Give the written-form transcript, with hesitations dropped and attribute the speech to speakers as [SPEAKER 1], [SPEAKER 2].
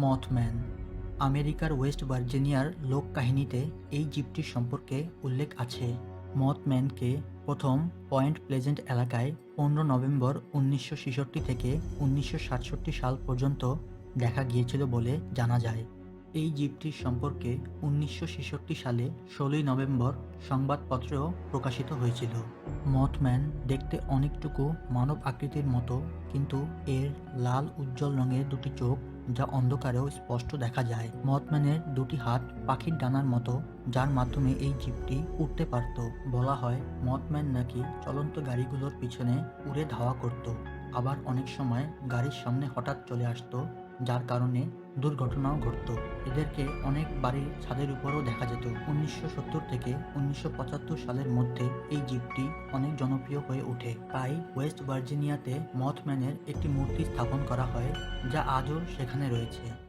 [SPEAKER 1] Mothman আমেরিকার West ভার্জিনিয়ার লোককাহিনীতে এই জীবটির সম্পর্কে উল্লেখ আছে। মথম্যানকে প্রথম পয়েন্ট প্লেজেন্ট এলাকায় 15 নভেম্বর 1966 থেকে 1967 সাল পর্যন্ত দেখা গিয়েছিল বলে জানা যায়। এই জীবটির সম্পর্কে 1966 সালে 16 নভেম্বর সংবাদপত্রেও প্রকাশিত হয়েছিল। মথম্যান দেখতে অনেকটুকু মানব আকৃতির মতো, কিন্তু এর লাল উজ্জ্বল রঙের দুটি চোখ যা অন্ধকারেও স্পষ্ট দেখা যায়। মথম্যানের দুটি হাত পাখির ডানার মতো, যার মাধ্যমে এই জীবটি উড়তে পারত। বলা হয় মথম্যান নাকি চলন্ত গাড়িগুলোর পিছনে উড়ে ধাওয়া করত, আবার অনেক সময় গাড়ির সামনে হঠাৎ চলে আসতো, যার কারণে দুর্ঘটনাও ঘটত। এদেরকে অনেক বাড়ির ছাদের উপরও দেখা যেত। 1970 থেকে 1975 সালের মধ্যে এই জীবটি অনেক জনপ্রিয় হয়ে ওঠে। তাই ওয়েস্ট ভার্জিনিয়াতে মথম্যানের একটি মূর্তি স্থাপন করা হয়, যা আজও সেখানে রয়েছে।